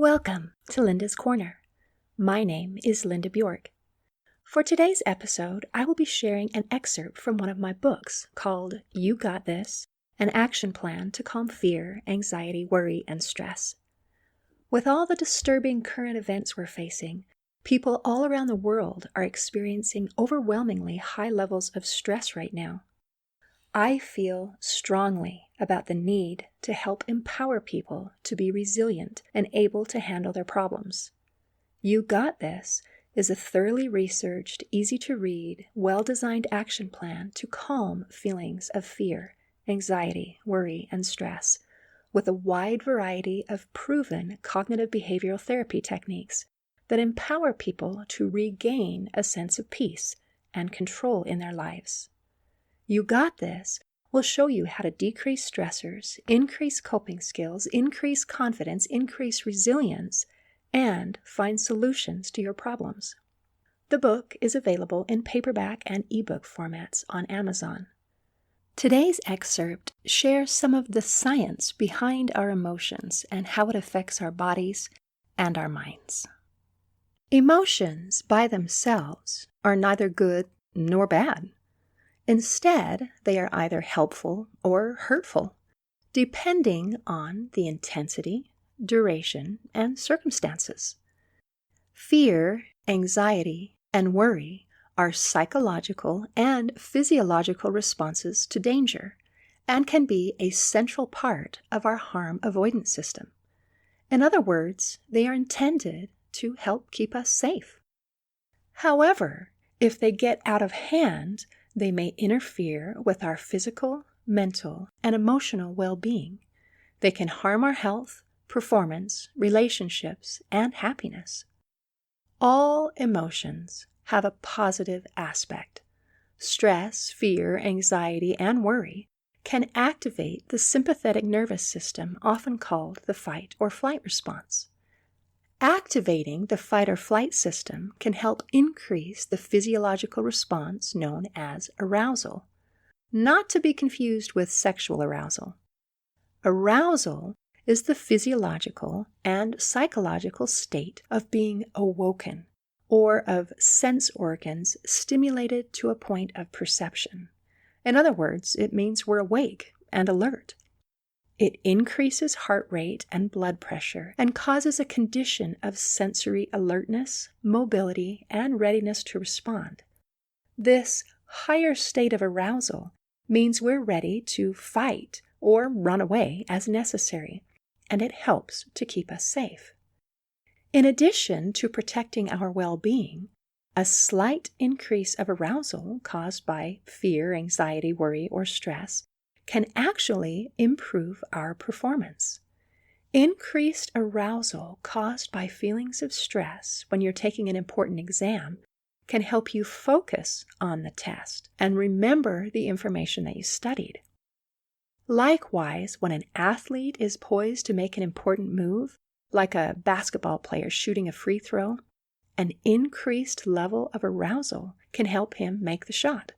Welcome to Linda's Corner. My name is Linda Bjork. For today's episode, I will be sharing an excerpt from one of my books called You Got This, An Action Plan to Calm Fear, Anxiety, Worry, and Stress. With all the disturbing current events we're facing, people all around the world are experiencing overwhelmingly high levels of stress right now. I feel strongly about the need to help empower people to be resilient and able to handle their problems. You Got This is a thoroughly researched, easy-to-read, well-designed action plan to calm feelings of fear, anxiety, worry, and stress, with a wide variety of proven cognitive behavioral therapy techniques that empower people to regain a sense of peace and control in their lives. You Got This will show you how to decrease stressors, increase coping skills, increase confidence, increase resilience, and find solutions to your problems. The book is available in paperback and ebook formats on Amazon. Today's excerpt shares some of the science behind our emotions and how it affects our bodies and our minds. Emotions by themselves are neither good nor bad. Instead, they are either helpful or hurtful, depending on the intensity, duration, and circumstances. Fear, anxiety, and worry are psychological and physiological responses to danger and can be a central part of our harm avoidance system. In other words, they are intended to help keep us safe. However, if they get out of hand, they may interfere with our physical, mental, and emotional well-being. They can harm our health, performance, relationships, and happiness. All emotions have a positive aspect. Stress, fear, anxiety, and worry can activate the sympathetic nervous system, often called the fight or flight response. Activating the fight or flight system can help increase the physiological response known as arousal, not to be confused with sexual arousal. Arousal is the physiological and psychological state of being awoken, or of sense organs stimulated to a point of perception. In other words, it means we're awake and alert. It increases heart rate and blood pressure and causes a condition of sensory alertness, mobility, and readiness to respond. This higher state of arousal means we're ready to fight or run away as necessary, and it helps to keep us safe. In addition to protecting our well-being, a slight increase of arousal caused by fear, anxiety, worry, or stress can actually improve our performance. Increased arousal caused by feelings of stress when you're taking an important exam can help you focus on the test and remember the information that you studied. Likewise, when an athlete is poised to make an important move, like a basketball player shooting a free throw, an increased level of arousal can help him make the shot.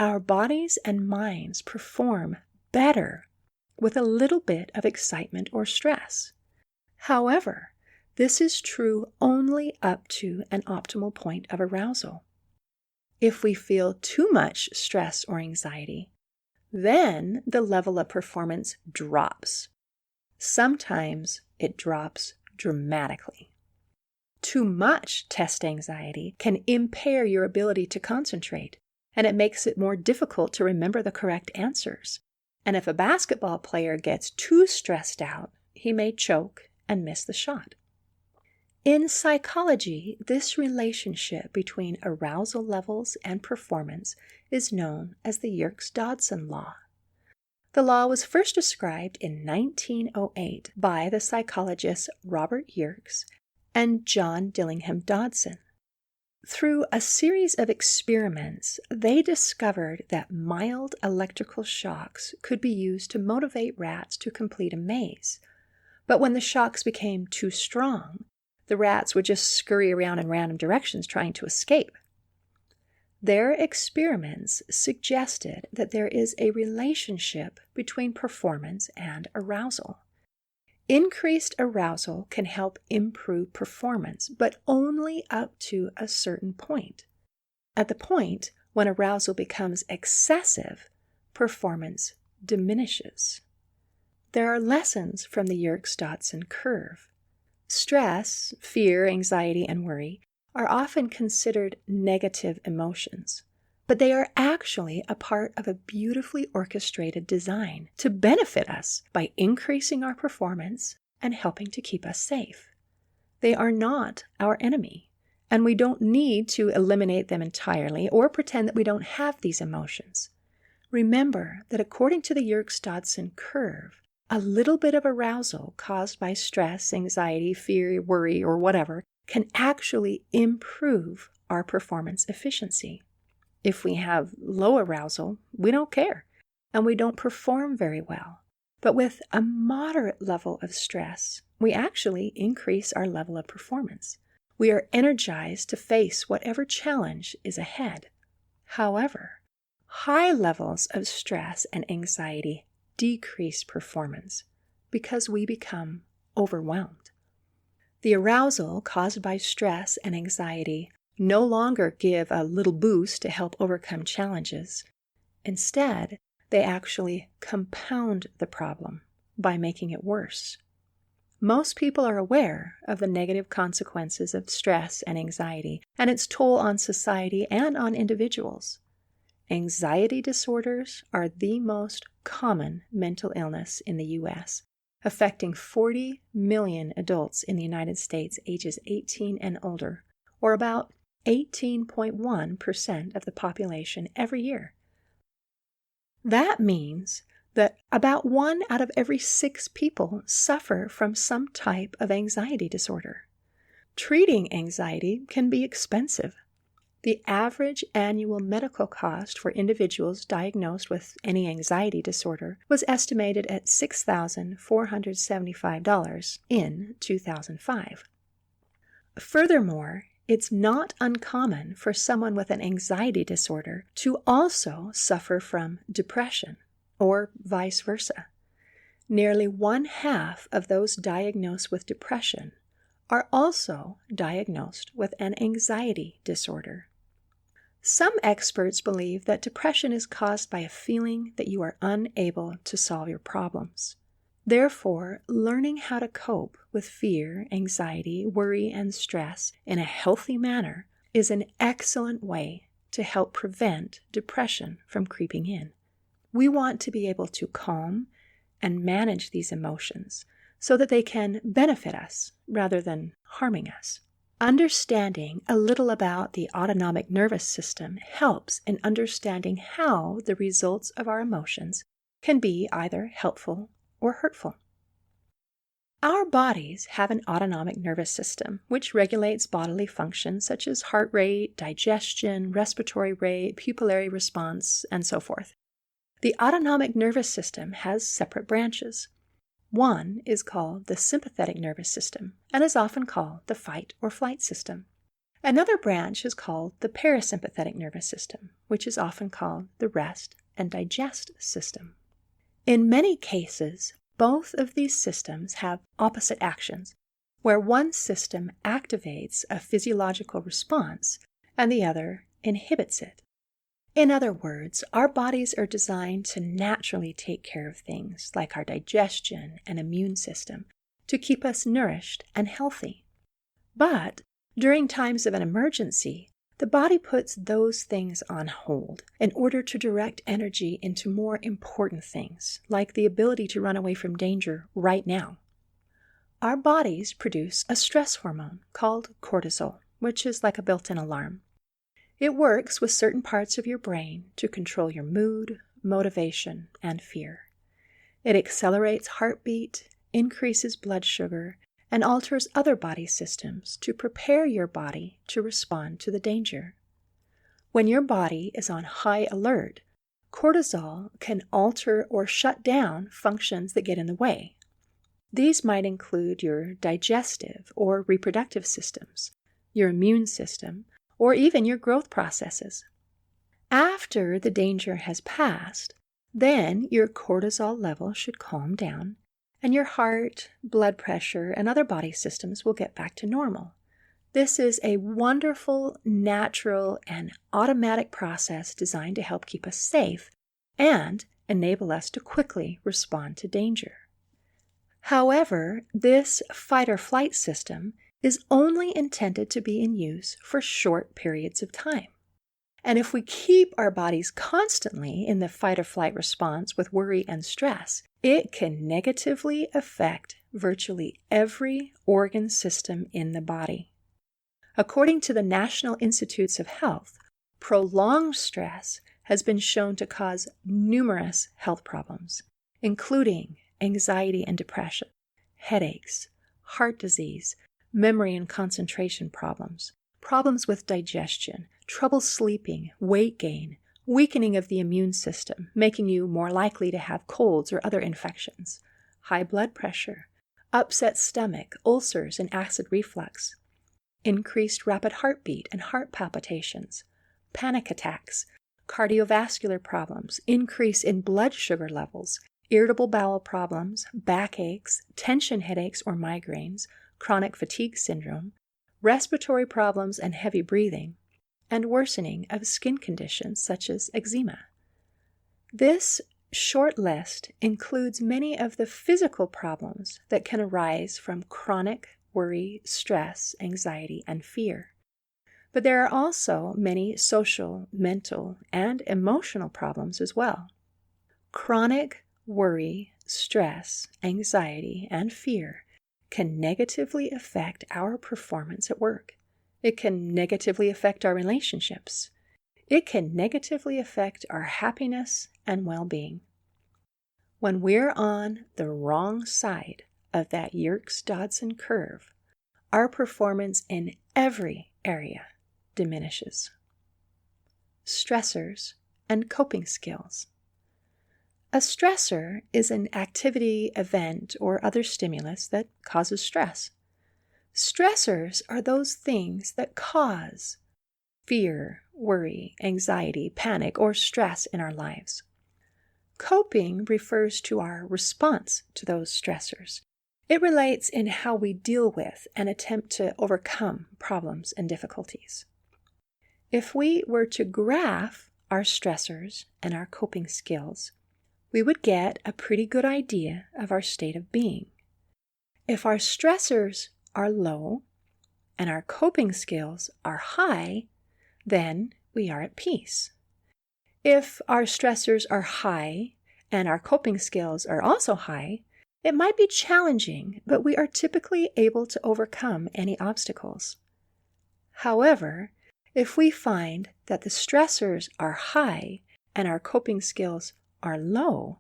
Our bodies and minds perform better with a little bit of excitement or stress. However, this is true only up to an optimal point of arousal. If we feel too much stress or anxiety, then the level of performance drops. Sometimes it drops dramatically. Too much test anxiety can impair your ability to concentrate, and it makes it more difficult to remember the correct answers. And if a basketball player gets too stressed out, he may choke and miss the shot. In psychology, this relationship between arousal levels and performance is known as the Yerkes-Dodson law. The law was first described in 1908 by the psychologists Robert Yerkes and John Dillingham Dodson. Through a series of experiments, they discovered that mild electrical shocks could be used to motivate rats to complete a maze. But when the shocks became too strong, the rats would just scurry around in random directions trying to escape. Their experiments suggested that there is a relationship between performance and arousal. Increased arousal can help improve performance, but only up to a certain point. At the point when arousal becomes excessive, performance diminishes. There are lessons from the Yerkes-Dodson curve. Stress, fear, anxiety, and worry are often considered negative emotions, but they are actually a part of a beautifully orchestrated design to benefit us by increasing our performance and helping to keep us safe. They are not our enemy, and we don't need to eliminate them entirely or pretend that we don't have these emotions. Remember that according to the Yerkes-Dodson curve, a little bit of arousal caused by stress, anxiety, fear, worry, or whatever can actually improve our performance efficiency. If we have low arousal, we don't care, and we don't perform very well. But with a moderate level of stress, we actually increase our level of performance. We are energized to face whatever challenge is ahead. However, high levels of stress and anxiety decrease performance because we become overwhelmed. The arousal caused by stress and anxiety no longer give a little boost to help overcome challenges. Instead, they actually compound the problem by making it worse. Most people are aware of the negative consequences of stress and anxiety and its toll on society and on individuals. Anxiety disorders are the most common mental illness in the U.S., affecting 40 million adults in the United States ages 18 and older, or about 18.1% of the population every year. That means that about 1 out of every 6 people suffer from some type of anxiety disorder. Treating anxiety can be expensive. The average annual medical cost for individuals diagnosed with any anxiety disorder was estimated at $6,475 in 2005. Furthermore, it's not uncommon for someone with an anxiety disorder to also suffer from depression, or vice versa. Nearly 1/2 of those diagnosed with depression are also diagnosed with an anxiety disorder. Some experts believe that depression is caused by a feeling that you are unable to solve your problems. Therefore, learning how to cope with fear, anxiety, worry, and stress in a healthy manner is an excellent way to help prevent depression from creeping in. We want to be able to calm and manage these emotions so that they can benefit us rather than harming us. Understanding a little about the autonomic nervous system helps in understanding how the results of our emotions can be either helpful or hurtful. Our bodies have an autonomic nervous system which regulates bodily functions such as heart rate, digestion, respiratory rate, pupillary response, and so forth. The autonomic nervous system has separate branches. One is called the sympathetic nervous system and is often called the fight or flight system. Another branch is called the parasympathetic nervous system, which is often called the rest and digest system. In many cases, both of these systems have opposite actions, where one system activates a physiological response and the other inhibits it. In other words, our bodies are designed to naturally take care of things like our digestion and immune system to keep us nourished and healthy. But during times of an emergency, the body puts those things on hold in order to direct energy into more important things, like the ability to run away from danger right now. Our bodies produce a stress hormone called cortisol, which is like a built-in alarm. It works with certain parts of your brain to control your mood, motivation, and fear. It accelerates heartbeat, increases blood sugar, and alters other body systems to prepare your body to respond to the danger. When your body is on high alert, cortisol can alter or shut down functions that get in the way. These might include your digestive or reproductive systems, your immune system, or even your growth processes. After the danger has passed, then your cortisol level should calm down and your heart, blood pressure, and other body systems will get back to normal. This is a wonderful, natural, and automatic process designed to help keep us safe and enable us to quickly respond to danger. However, this fight or flight system is only intended to be in use for short periods of time. And if we keep our bodies constantly in the fight or flight response with worry and stress, it can negatively affect virtually every organ system in the body. According to the National Institutes of Health, prolonged stress has been shown to cause numerous health problems, including anxiety and depression, headaches, heart disease, memory and concentration problems, problems with digestion, trouble sleeping, weight gain, weakening of the immune system, making you more likely to have colds or other infections, high blood pressure, upset stomach, ulcers and acid reflux, increased rapid heartbeat and heart palpitations, panic attacks, cardiovascular problems, increase in blood sugar levels, irritable bowel problems, backaches, tension headaches or migraines, chronic fatigue syndrome, respiratory problems and heavy breathing, and worsening of skin conditions such as eczema. This short list includes many of the physical problems that can arise from chronic worry, stress, anxiety, and fear. But there are also many social, mental, and emotional problems as well. Chronic worry, stress, anxiety, and fear can negatively affect our performance at work. It can negatively affect our relationships. It can negatively affect our happiness and well-being. When we're on the wrong side of that Yerkes-Dodson curve, our performance in every area diminishes. Stressors and coping skills. A stressor is an activity, event, or other stimulus that causes stress. Stressors are those things that cause fear, worry, anxiety, panic, or stress in our lives. Coping refers to our response to those stressors. It relates in how we deal with and attempt to overcome problems and difficulties. If we were to graph our stressors and our coping skills, we would get a pretty good idea of our state of being. If our stressors are low and our coping skills are high, then we are at peace. If our stressors are high and our coping skills are also high, it might be challenging, but we are typically able to overcome any obstacles. However, if we find that the stressors are high and our coping skills are low,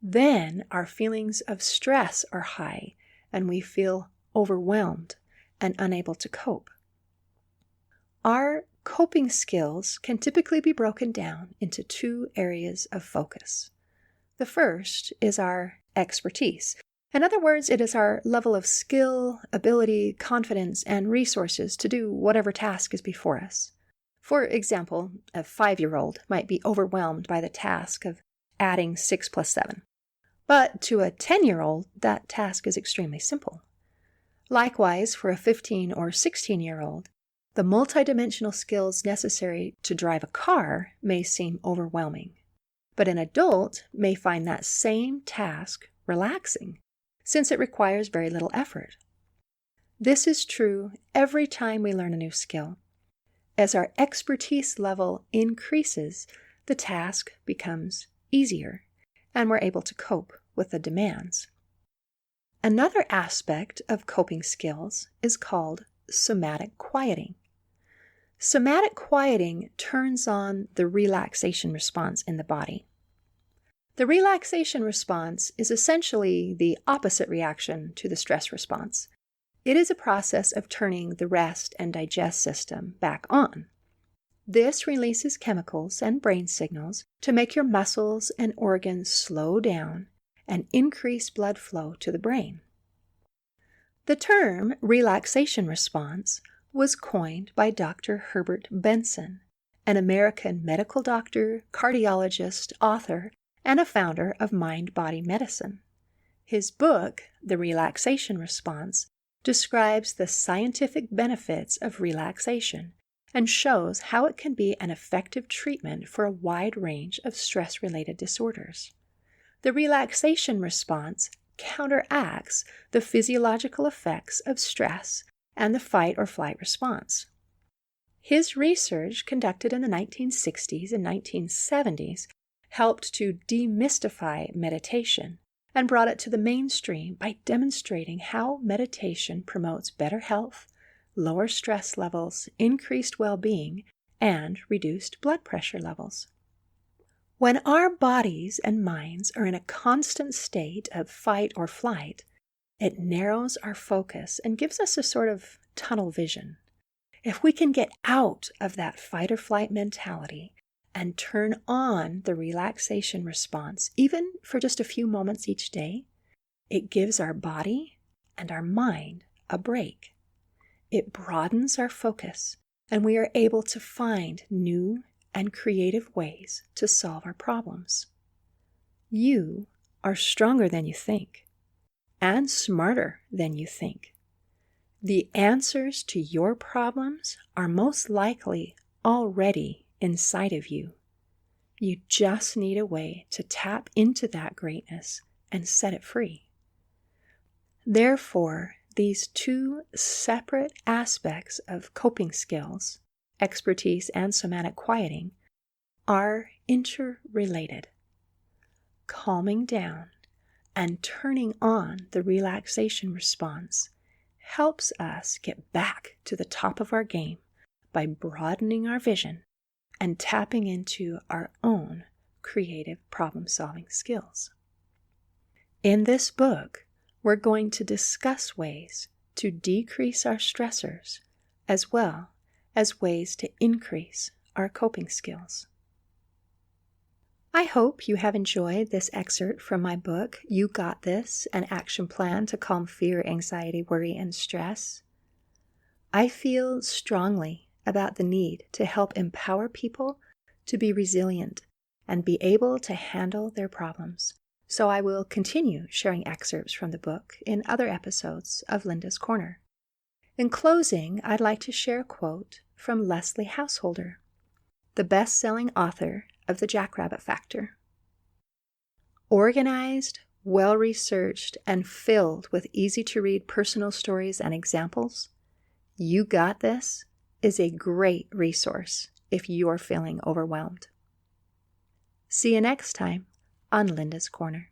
then our feelings of stress are high and we feel overwhelmed and unable to cope. Our coping skills can typically be broken down into two areas of focus. The first is our expertise. In other words, it is our level of skill, ability, confidence, and resources to do whatever task is before us. For example, a 5-year-old might be overwhelmed by the task of adding 6 plus 7. But to a 10-year-old, that task is extremely simple. Likewise, for a 15 or 16-year-old, the multidimensional skills necessary to drive a car may seem overwhelming. But an adult may find that same task relaxing, since it requires very little effort. This is true every time we learn a new skill. As our expertise level increases, the task becomes easier, and we're able to cope with the demands. Another aspect of coping skills is called somatic quieting. Somatic quieting turns on the relaxation response in the body. The relaxation response is essentially the opposite reaction to the stress response. It is a process of turning the rest and digest system back on. This releases chemicals and brain signals to make your muscles and organs slow down and increase blood flow to the brain. The term relaxation response was coined by Dr. Herbert Benson, an American medical doctor, cardiologist, author, and a founder of mind-body medicine. His book, The Relaxation Response, describes the scientific benefits of relaxation and shows how it can be an effective treatment for a wide range of stress-related disorders. The relaxation response counteracts the physiological effects of stress and the fight or flight response. His research, conducted in the 1960s and 1970s, helped to demystify meditation and brought it to the mainstream by demonstrating how meditation promotes better health, lower stress levels, increased well-being, and reduced blood pressure levels. When our bodies and minds are in a constant state of fight or flight, it narrows our focus and gives us a sort of tunnel vision. If we can get out of that fight or flight mentality and turn on the relaxation response, even for just a few moments each day, it gives our body and our mind a break. It broadens our focus, and we are able to find new and creative ways to solve our problems. You are stronger than you think, and smarter than you think. The answers to your problems are most likely already inside of you. You just need a way to tap into that greatness and set it free. Therefore, these two separate aspects of coping skills, expertise and somatic quieting, are interrelated. Calming down and turning on the relaxation response helps us get back to the top of our game by broadening our vision and tapping into our own creative problem-solving skills. In this book, we're going to discuss ways to decrease our stressors as well as ways to increase our coping skills. I hope you have enjoyed this excerpt from my book, You Got This, an action plan to calm fear, anxiety, worry, and stress. I feel strongly about the need to help empower people to be resilient and be able to handle their problems. So I will continue sharing excerpts from the book in other episodes of Linda's Corner. In closing, I'd like to share a quote from Leslie Householder, the best-selling author of The Jackrabbit Factor. Organized, well-researched, and filled with easy-to-read personal stories and examples, You Got This is a great resource if you're feeling overwhelmed. See you next time on Linda's Corner.